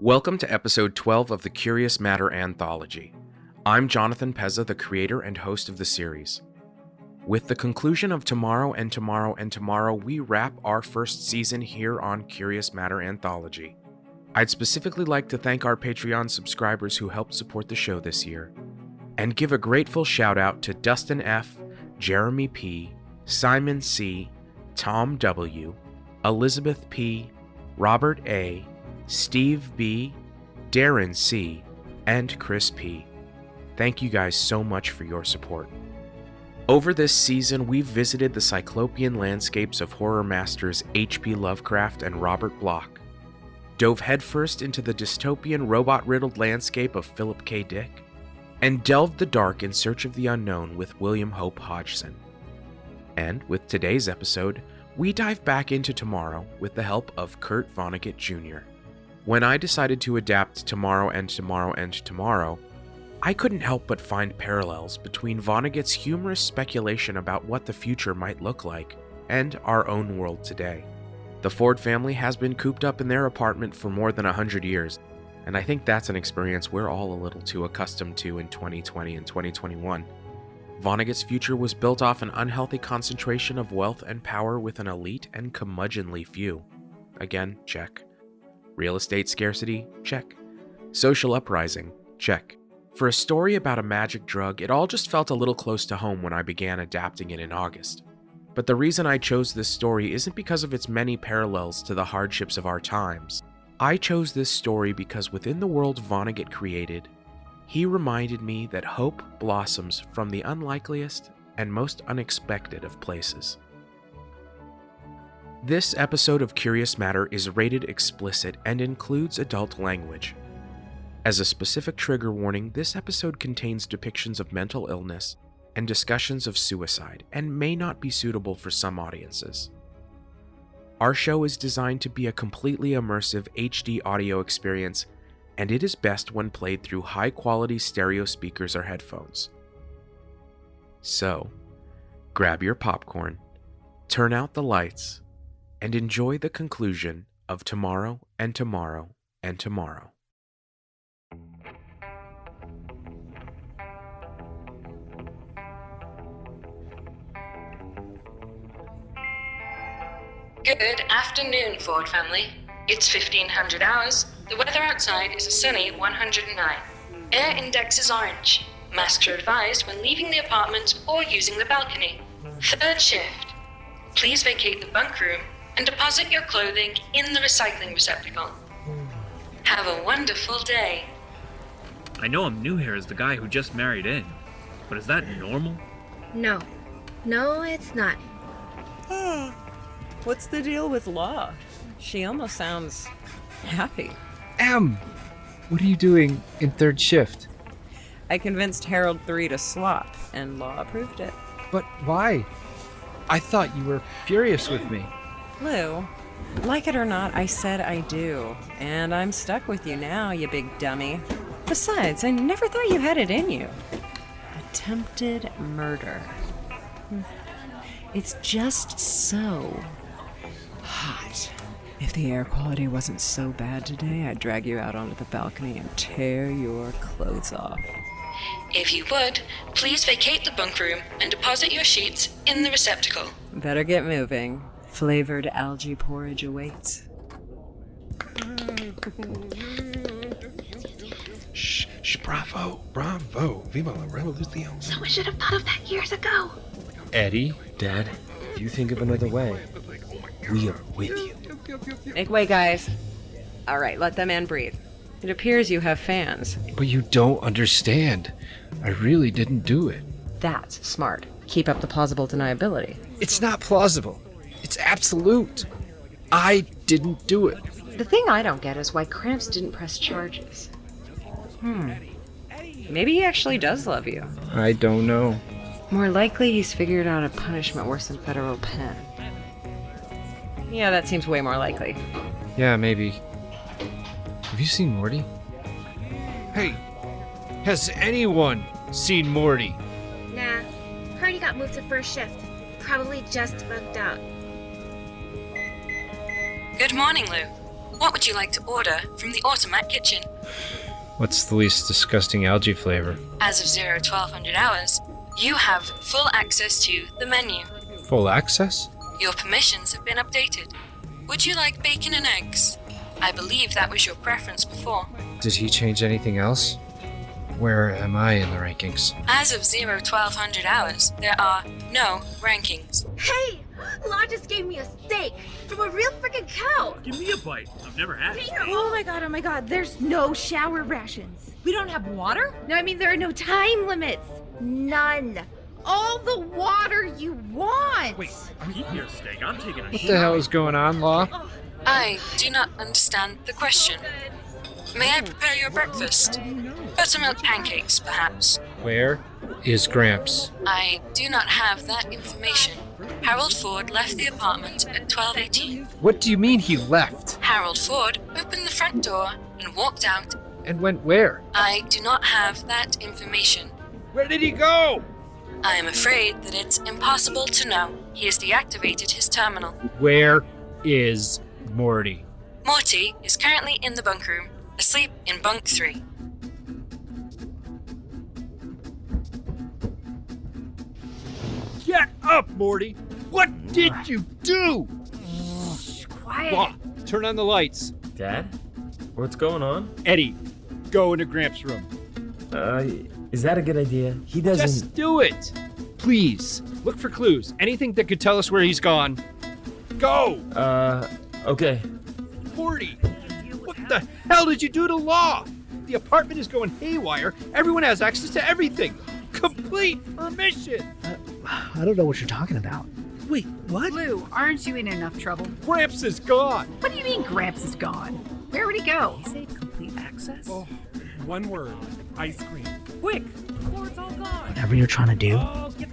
Welcome to episode 12 of the Curious Matter Anthology. I'm Jonathan Pezza, the creator and host of the series. With the conclusion of Tomorrow and Tomorrow and Tomorrow, we wrap our first season here on Curious Matter Anthology. I'd specifically like to thank our Patreon subscribers who helped support the show this year, and give a grateful shout out to Dustin F., Jeremy P., Simon C., Tom W., Elizabeth P., Robert A., Steve B., Darren C., and Chris P. Thank you guys so much for your support. Over this season, we've visited the cyclopean landscapes of horror masters H.P. Lovecraft and Robert Bloch, dove headfirst into the dystopian robot-riddled landscape of Philip K. Dick, and delved the dark in search of the unknown with William Hope Hodgson. And with today's episode, we dive back into Tomorrow with the help of Kurt Vonnegut Jr. When I decided to adapt Tomorrow and Tomorrow and Tomorrow, I couldn't help but find parallels between Vonnegut's humorous speculation about what the future might look like and our own world today. The Ford family has been cooped up in their apartment for more than 100 years, and I think that's an experience we're all a little too accustomed to in 2020 and 2021. Vonnegut's future was built off an unhealthy concentration of wealth and power with an elite and curmudgeonly few. Again, check. Real estate scarcity? Check. Social uprising? Check. For a story about a magic drug, it all just felt a little close to home when I began adapting it in August. But the reason I chose this story isn't because of its many parallels to the hardships of our times. I chose this story because within the world Vonnegut created, he reminded me that hope blossoms from the unlikeliest and most unexpected of places. This episode of Curious Matter is rated explicit and includes adult language. As a specific trigger warning, this episode contains depictions of mental illness and discussions of suicide and may not be suitable for some audiences. Our show is designed to be a completely immersive HD audio experience, and it is best when played through high-quality stereo speakers or headphones. So, grab your popcorn, turn out the lights, and enjoy the conclusion of Tomorrow and Tomorrow and Tomorrow. Good afternoon, Ford family. It's 1500 hours. The weather outside is a sunny 109. Air index is orange. Masks are advised when leaving the apartment or using the balcony. Third shift. Please vacate the bunk room and deposit your clothing in the recycling receptacle. Have a wonderful day. I know I'm new here as the guy who just married in, but is that normal? No, it's not. What's the deal with Law? She almost sounds happy. Em! What are you doing in third shift? I convinced Harold III to swap, and Law approved it. But why? I thought you were furious with me. Lou, like it or not, I said I do. And I'm stuck with you now, you big dummy. Besides, I never thought you had it in you. Attempted murder. It's just so hot. If the air quality wasn't so bad today, I'd drag you out onto the balcony and tear your clothes off. If you would, please vacate the bunk room and deposit your sheets in the receptacle. Better get moving. Flavored algae porridge awaits. Shh, bravo, viva la revolution. Someone should have thought of that years ago. Eddie, Dad, if you think of another way, we are with you. Make way, guys. All right, let the man breathe. It appears you have fans. But you don't understand. I really didn't do it. That's smart. Keep up the plausible deniability. It's not plausible. It's absolute. I didn't do it. The thing I don't get is why Cramps didn't press charges. Maybe he actually does love you. I don't know. More likely he's figured out a punishment worse than federal pen. Yeah, that seems way more likely. Yeah, maybe. Have you seen Morty? Hey, has anyone seen Morty? Nah, heard he got moved to first shift. Probably just bugged out. Good morning, Lou. What would you like to order from the Automat kitchen? What's the least disgusting algae flavor? As of 1200 hours, you have full access to the menu. Full access? Your permissions have been updated. Would you like bacon and eggs? I believe that was your preference before. Did he change anything else? Where am I in the rankings? As of 1200 hours, there are no rankings. Hey! Law just gave me a steak from a real freaking cow! Give me a bite. I've never had it. Oh my god, there's no shower rations. We don't have water? No, I mean, there are no time limits. None. All the water you want. Wait, keep your steak. I'm taking a What the hell is going on, Law? I do not understand the question. May I prepare your breakfast? Buttermilk pancakes, perhaps. Where is Gramps? I do not have that information. Harold Ford left the apartment at 12:18. What do you mean he left? Harold Ford opened the front door and walked out. And went where? I do not have that information. Where did he go? I am afraid that it's impossible to know. He has deactivated his terminal. Where is Morty? Morty is currently in the bunk room, asleep in bunk 3. Get up, Morty! What did you do? Quiet. Law, turn on the lights. Dad? What's going on? Eddie, go into Gramps' room. Is that a good idea? He doesn't... Just do it! Please, look for clues. Anything that could tell us where he's gone. Go! Okay. Morty, what the hell did you do to Law? The apartment is going haywire. Everyone has access to everything. Complete permission. I don't know what you're talking about. Wait, what? Blue, aren't you in enough trouble? Gramps is gone. What do you mean Gramps is gone? Where would he go? He said complete access? Oh, one word. Ice cream. Quick! Ford's all gone! Whatever you're trying to do,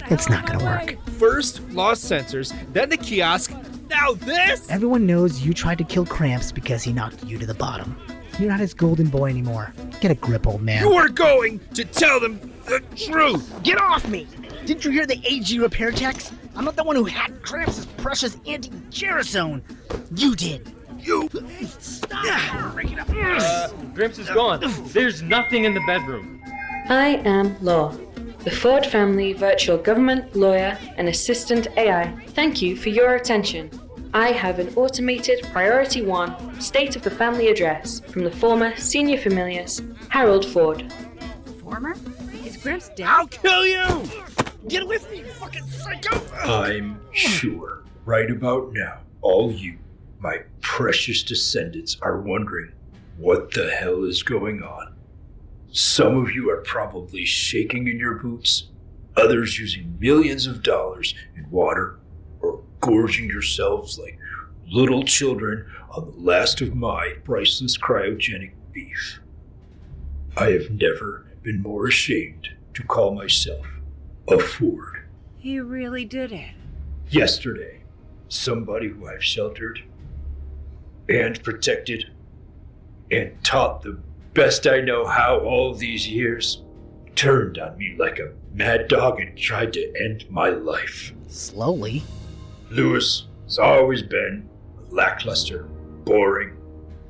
it's not gonna work. First, lost sensors, then the kiosk, now this? Everyone knows you tried to kill Cramps because he knocked you to the bottom. You're not his golden boy anymore. Get a grip, old man. You are going to tell them the truth! Get off me! Didn't you hear the AG repair techs? I'm not the one who hacked Cramps' precious anti-gerasone. You did. You... Stop! Gramps is gone. There's nothing in the bedroom. I am Law, the Ford family virtual government lawyer and assistant AI. Thank you for your attention. I have an automated Priority 1 state of the family address from the former senior familiars, Harold Ford. Former? Is Gramps dead? I'll kill you! Get away from me, you fucking psycho! I'm sure right about now, all you, my precious descendants, are wondering what the hell is going on. Some of you are probably shaking in your boots, others using millions of dollars in water, or gorging yourselves like little children on the last of my priceless cryogenic beef. I have never been more ashamed to call myself a Ford. He really did it. Yesterday, somebody who I've sheltered and protected and taught the best I know how all these years turned on me like a mad dog and tried to end my life. Slowly. Lewis has always been a lackluster, boring,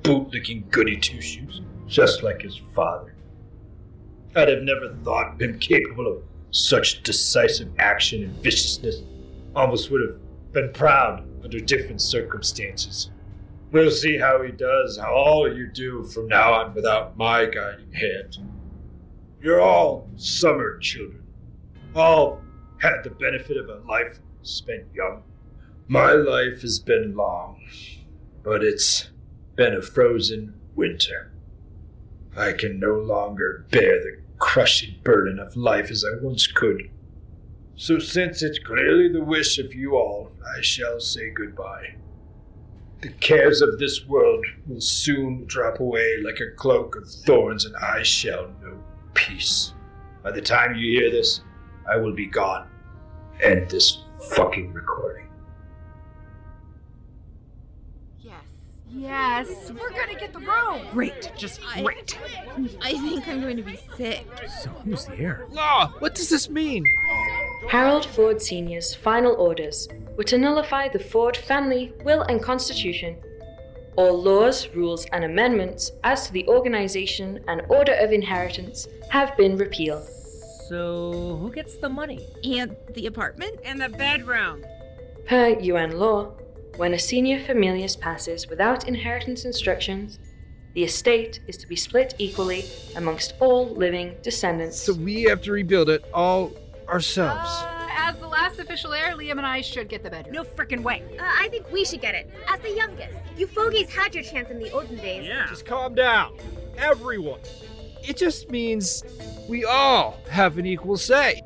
bootlicking goody two-shoes, just like his father. I'd have never thought him capable of such decisive action and viciousness. Almost would have been proud under different circumstances. We'll see how he does, how all you do from now on without my guiding hand. You're all summer children. All had the benefit of a life spent young. My life has been long, but it's been a frozen winter. I can no longer bear the crushing burden of life as I once could. So since it's clearly the wish of you all, I shall say goodbye. The cares of this world will soon drop away like a cloak of thorns, and I shall know peace. By the time you hear this, I will be gone. End this fucking recording. Yes, we're gonna get the room. Great, just great. I think I'm going to be sick. So who's the heir? Law, what does this mean? Harold Ford Sr.'s final orders were to nullify the Ford family will and constitution. All laws, rules, and amendments as to the organization and order of inheritance have been repealed. So, who gets the money? And the apartment? In the bedroom. Per UN law, when a senior familius passes without inheritance instructions, the estate is to be split equally amongst all living descendants. So we have to rebuild it all ourselves. As the last official heir, Liam and I should get the bedroom. No frickin' way. I think we should get it, as the youngest. You fogies had your chance in the olden days. Yeah. Just calm down. Everyone. It just means we all have an equal say.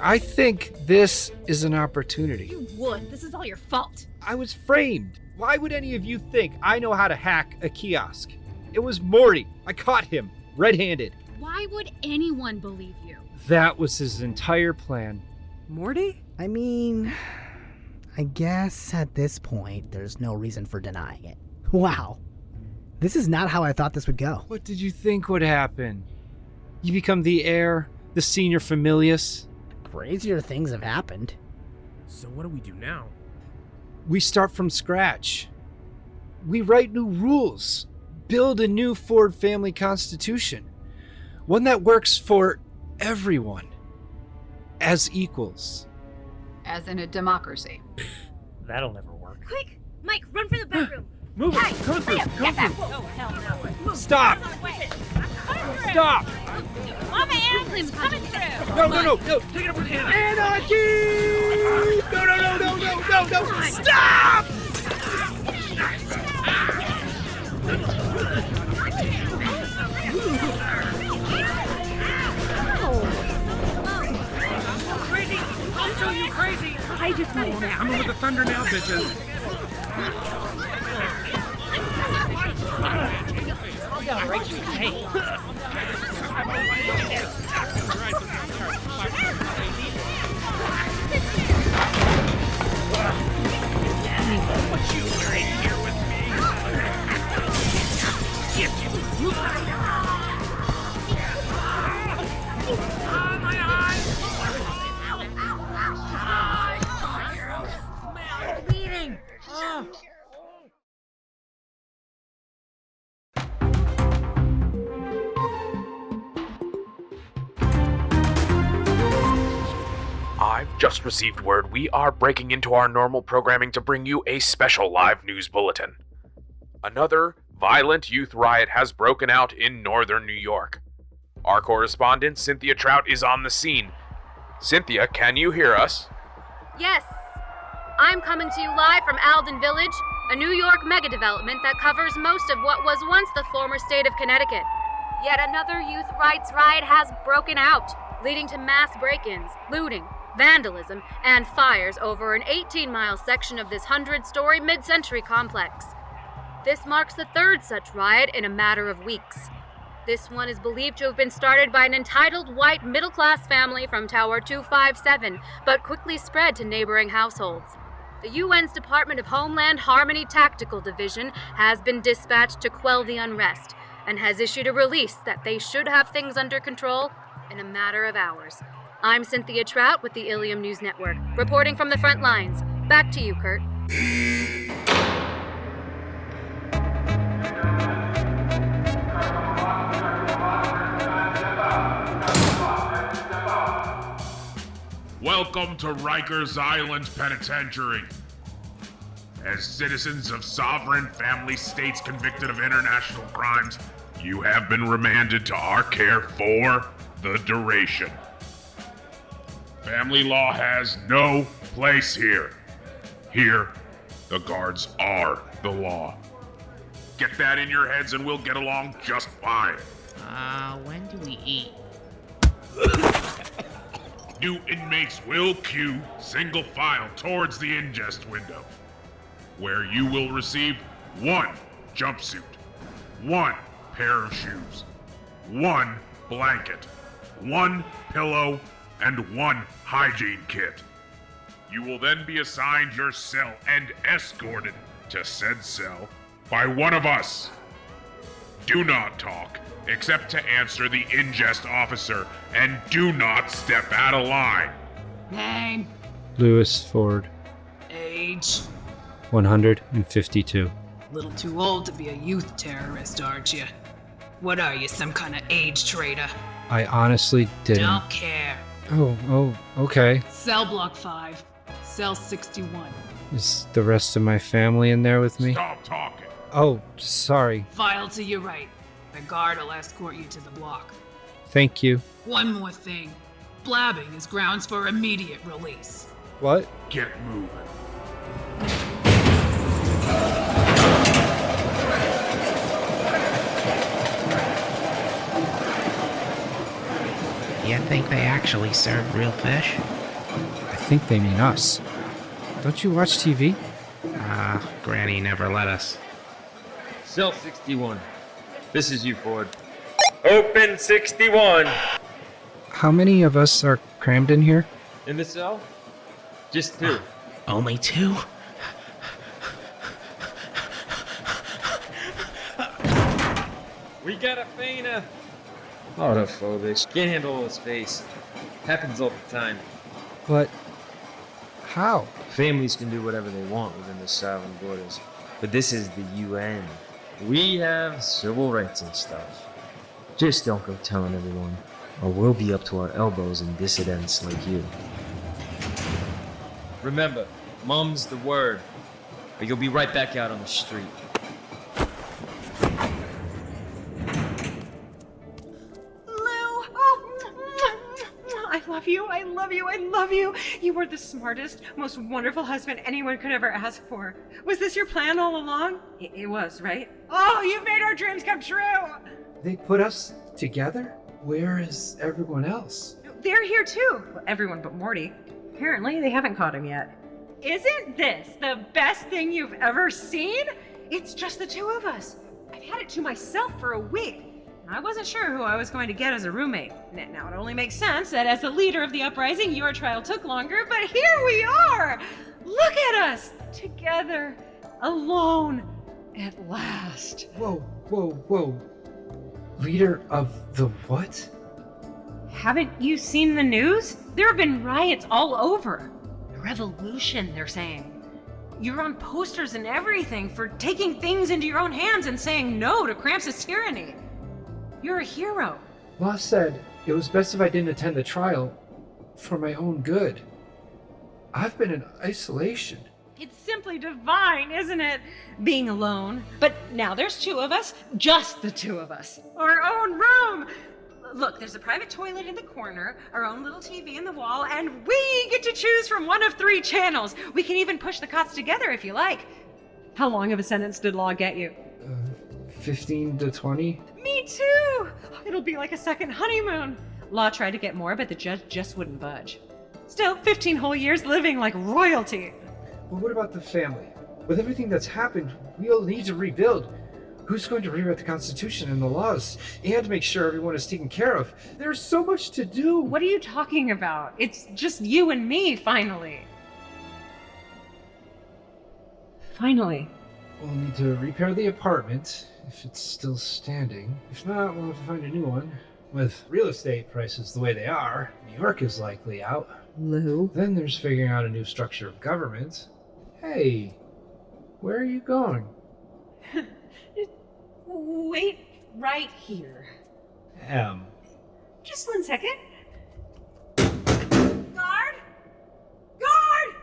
I think this is an opportunity. You would. This is all your fault. I was framed. Why would any of you think I know how to hack a kiosk? It was Morty. I caught him, red-handed. Why would anyone believe you? That was his entire plan. Morty? I mean, I guess at this point, there's no reason for denying it. Wow. This is not how I thought this would go. What did you think would happen? You become the heir, the senior familius. Crazier things have happened. So what do we do now? We start from scratch. We write new rules, build a new Ford family constitution, one that works for everyone as equals. As in a democracy. That'll never work. Quick! Mike, run for the bedroom! Move Hey, it! Come through! Liam, Come get that! through! Oh, hell no. Stop! Stop! Mama Anthony's coming through! No! Take it up with Hannah! Anarchy! No! Stop! Crazy! I'll show you crazy! I just want to I'm over the thunder now, bitches! I've just received word we are breaking into our normal programming to bring you a special live news bulletin. Another violent youth riot has broken out in northern New York. Our correspondent, Cynthia Trout, is on the scene. Cynthia, can you hear us? Yes. I'm coming to you live from Alden Village, a New York mega-development that covers most of what was once the former state of Connecticut. Yet another youth rights riot has broken out, leading to mass break-ins, looting, vandalism, and fires over an 18-mile section of this 100-story mid-century complex. This marks the third such riot in a matter of weeks. This one is believed to have been started by an entitled white middle-class family from Tower 257, but quickly spread to neighboring households. The UN's Department of Homeland Harmony Tactical Division has been dispatched to quell the unrest, and has issued a release that they should have things under control in a matter of hours. I'm Cynthia Trout with the Ilium News Network, reporting from the front lines. Back to you, Kurt. Welcome to Rikers Island Penitentiary. As citizens of sovereign family states convicted of international crimes, you have been remanded to our care for the duration. Family law has no place here. Here, the guards are the law. Get that in your heads and we'll get along just fine. When do we eat? New inmates will queue single file towards the ingest window, where you will receive 1 jumpsuit, 1 pair of shoes, 1 blanket, 1 pillow, and 1 hygiene kit. You will then be assigned your cell and escorted to said cell by one of us. Do not talk, except to answer the ingest officer, and do not step out of line. Name. Lewis Ford. Age. 152. Little too old to be a youth terrorist, aren't you? What are you, some kind of age traitor? I honestly didn't. Don't care. Oh, okay. Cell block 5. Cell 61. Is the rest of my family in there with me? Stop talking. Oh, sorry. File to your right. The guard will escort you to the block. Thank you. One more thing. Blabbing is grounds for immediate release. What? Get moving. You think they actually serve real fish? I think they mean us. Don't you watch TV? Granny never let us. Cell 61. This is you, Ford. Open 61! How many of us are crammed in here? In the cell? Just 2. Only 2? We got a fainer! Autophobics. Can't handle all the space. Happens all the time. But how? Families can do whatever they want within the sovereign borders. But this is the UN. We have civil rights and stuff. Just don't go telling everyone, or we'll be up to our elbows in dissidents like you. Remember, mum's the word, or you'll be right back out on the street. I love you, I love you, I love you. You were the smartest, most wonderful husband anyone could ever ask for. Was this your plan all along? It was, right? Oh, you've made our dreams come true! They put us together? Where is everyone else? They're here too. Well, everyone but Morty. Apparently, they haven't caught him yet. Isn't this the best thing you've ever seen? It's just the 2 of us. I've had it to myself for a week. I wasn't sure who I was going to get as a roommate. Now, it only makes sense that as the leader of the uprising, your trial took longer, but here we are! Look at us! Together, alone, at last. Whoa. Leader of the what? Haven't you seen the news? There have been riots all over. A revolution, they're saying. You're on posters and everything for taking things into your own hands and saying no to Krampus' tyranny. You're a hero. Law said it was best if I didn't attend the trial for my own good. I've been in isolation. It's simply divine, isn't it? Being alone. But now there's 2 of us, just the 2 of us. Our own room. Look, there's a private toilet in the corner, our own little TV in the wall, and we get to choose from one of 3 channels. We can even push the cots together if you like. How long of a sentence did Law get you? 15 to 20? Me too! It'll be like a second honeymoon. Law tried to get more, but the judge just wouldn't budge. Still, 15 whole years living like royalty. But what about the family? With everything that's happened, we'll need to rebuild. Who's going to rewrite the Constitution and the laws, and make sure everyone is taken care of? There's so much to do! What are you talking about? It's just you and me, finally. Finally. We'll need to repair the apartment, if it's still standing. If not, we'll have to find a new one. With real estate prices the way they are, New York is likely out. Lou? Then there's figuring out a new structure of government. Hey, where are you going? Wait right here. Just 1 second. Guard! Guard!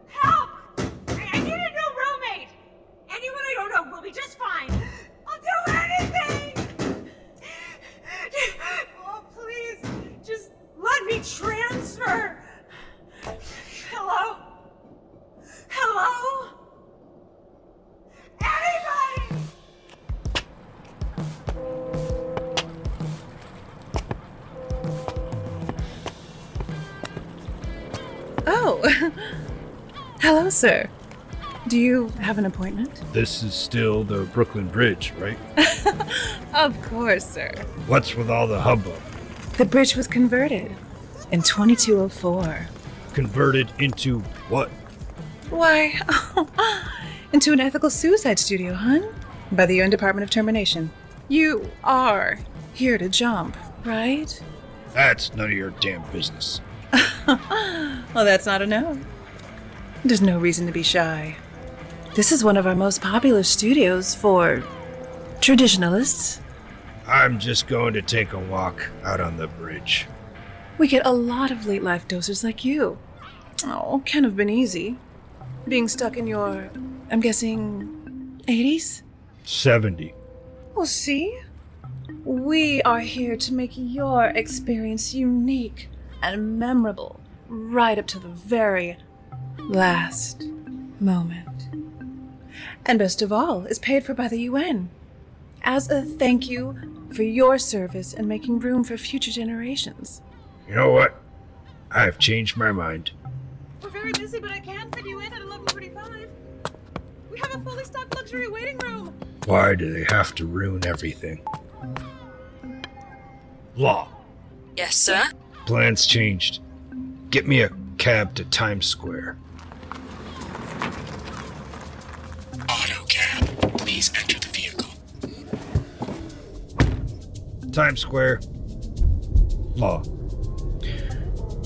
Help! I need a new roommate! Anyone I don't know will be just fine. I'll do anything! Oh, please, just let me transfer. Hello? Hello? Anybody? Oh, hello, sir. Do you have an appointment? This is still the Brooklyn Bridge, right? Of course, sir. What's with all the hubbub? The bridge was converted in 2204. Converted into what? Why, into an ethical suicide studio, hun? By the UN Department of Termination. You are here to jump, right? That's none of your damn business. Well, that's not a no. There's no reason to be shy. This is one of our most popular studios for traditionalists. I'm just going to take a walk out on the bridge. We get a lot of late life dosers like you. Oh, can't have been easy. Being stuck in your, I'm guessing, 80s? 70. Well, see? We are here to make your experience unique and memorable right up to the very last moment. And best of all, is paid for by the UN as a thank you for your service and making room for future generations. You know what? I've changed my mind. We're very busy, but I can fit you in at 11:45. We have a fully stocked luxury waiting room. Why do they have to ruin everything? Law. Yes, sir? Plans changed. Get me a cab to Times Square. Auto cab. Please enter the vehicle. Times Square. Law.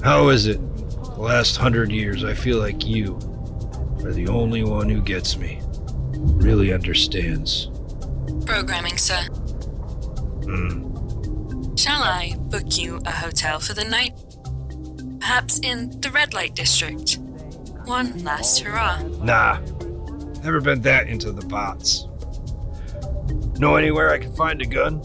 How is it? The last 100 years, I feel like you are the only one who gets me. Really understands. Programming, sir. Shall I book you a hotel for the night? Perhaps in the red light district? One last hurrah. Nah. Never been that into the bots. Know anywhere I can find a gun?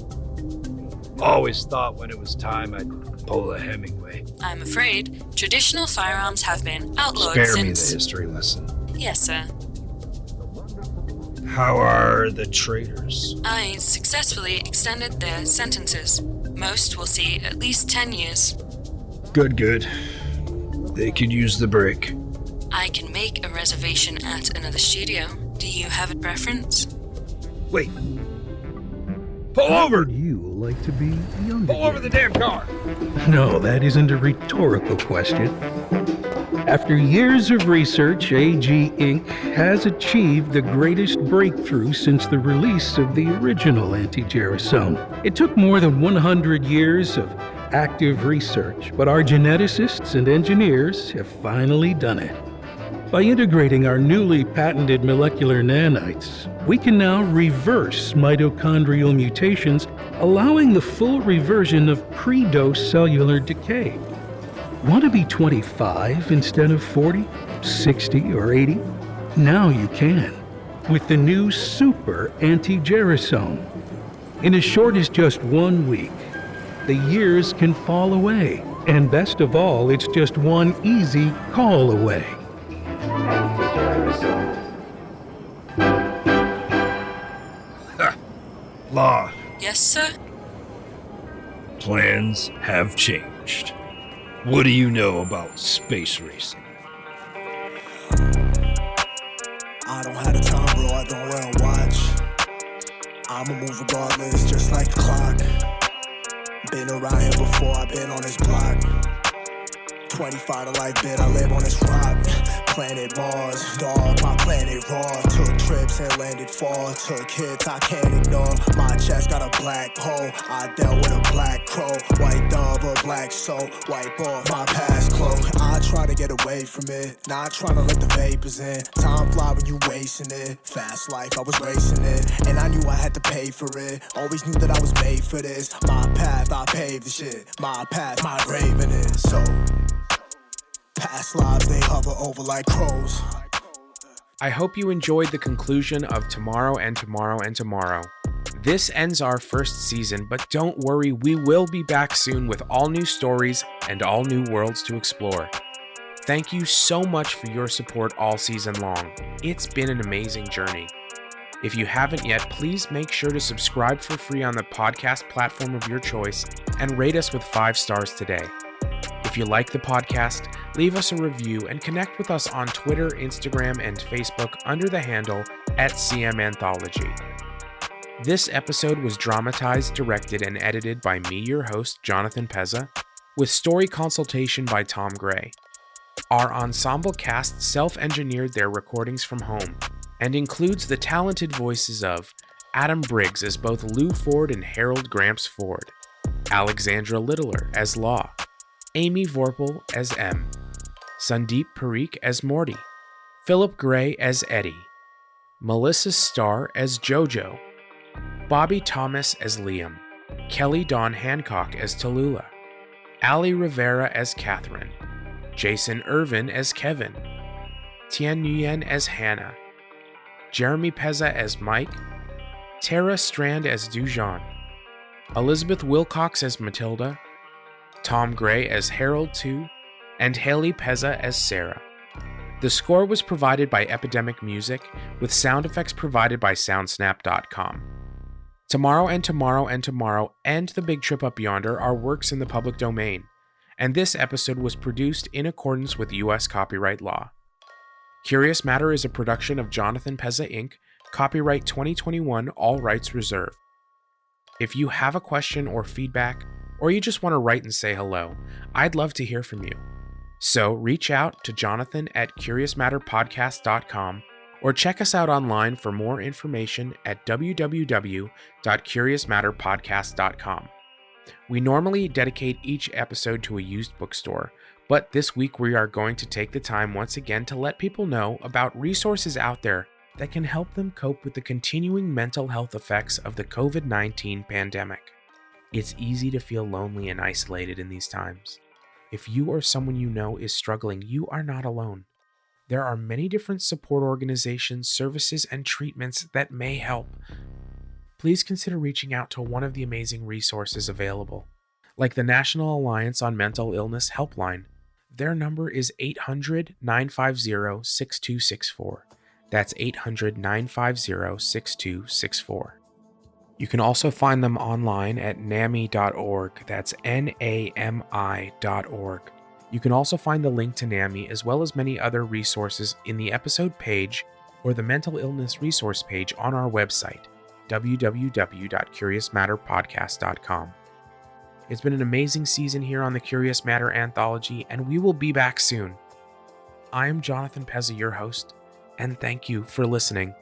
Always thought when it was time I'd pull a Hemingway. I'm afraid traditional firearms have been outlawed Spare since... me the history lesson. Yes, sir. How are the traitors? I successfully extended their sentences. Most will see at least 10 years. Good. They could use the break. I can make a reservation at another studio. Do you have a preference? Wait. Pull over! Would you like to be young? Pull over the damn car! No, that isn't a rhetorical question. After years of research, AG Inc. has achieved the greatest breakthrough since the release of the original anti-gerasone. It took more than 100 years of active research, but our geneticists and engineers have finally done it. By integrating our newly patented molecular nanites, we can now reverse mitochondrial mutations, allowing the full reversion of pre-dose cellular decay. Want to be 25 instead of 40, 60, or 80? Now you can, with the new Super Anti-Gerasone. In as short as just 1 week, the years can fall away. And best of all, it's just one easy call away. Law. Yes, sir? Plans have changed. What do you know about space racing? I don't have the time, bro. I don't wear a watch. I'ma move regardless, just like the clock. Been around here before, I've been on this block. 25 to life, bit, I live on this rock. Planet Mars, dog, my planet raw. Took trips and landed far. Took hits I can't ignore. My chest got a black hole. I dealt with a black crow. White dove, a black soul. Wipe off my past clothes. I try to get away from it. Not trying to let the vapors in. Time fly when you wasting it. Fast life, I was racing it. And I knew I had to pay for it. Always knew that I was made for this. My path, I paved the shit. My path, my grave in it. So past lives, they hover over like crows. I hope you enjoyed the conclusion of Tomorrow and Tomorrow and Tomorrow. This ends our first season, but don't worry, we will be back soon with all new stories and all new worlds to explore. Thank you so much for your support all season long. It's been an amazing journey. If you haven't yet, please make sure to subscribe for free on the podcast platform of your choice and rate us with 5 stars today. If you like the podcast, leave us a review and connect with us on Twitter, Instagram, and Facebook under the handle @CMAnthology. This episode was dramatized, directed, and edited by me, your host, Jonathan Pezza, with story consultation by Tom Gray. Our ensemble cast self-engineered their recordings from home and includes the talented voices of Adam Briggs as both Lou Ford and Harold Gramps Ford, Alexandra Littler as Law, Amy Vorpal as M, Sandeep Parikh as Morty, Philip Gray as Eddie, Melissa Starr as JoJo, Bobby Thomas as Liam, Kelly Dawn Hancock as Tallulah, Ali Rivera as Catherine, Jason Irvin as Kevin, Tian Nguyen as Hannah, Jeremy Pezza as Mike, Tara Strand as Dujan, Elizabeth Wilcox as Matilda, Tom Gray as Harold II, and Haley Pezza as Sarah. The score was provided by Epidemic Music, with sound effects provided by Soundsnap.com. Tomorrow and Tomorrow and Tomorrow and The Big Trip Up Yonder are works in the public domain, and this episode was produced in accordance with U.S. copyright law. Curious Matter is a production of Jonathan Pezza Inc., copyright 2021, all rights reserved. If you have a question or feedback, or you just want to write and say hello, I'd love to hear from you. So reach out to Jonathan at CuriousMatterPodcast.com or check us out online for more information at www.CuriousMatterPodcast.com. We normally dedicate each episode to a used bookstore, but this week we are going to take the time once again to let people know about resources out there that can help them cope with the continuing mental health effects of the COVID-19 pandemic. It's easy to feel lonely and isolated in these times. If you or someone you know is struggling, you are not alone. There are many different support organizations, services, and treatments that may help. Please consider reaching out to one of the amazing resources available, like the National Alliance on Mental Illness Helpline. Their number is 800-950-6264. That's 800-950-6264. You can also find them online at NAMI.org. That's NAMI.org. You can also find the link to NAMI as well as many other resources in the episode page or the mental illness resource page on our website, www.CuriousMatterPodcast.com. It's been an amazing season here on the Curious Matter Anthology, and we will be back soon. I am Jonathan Pezza, your host, and thank you for listening.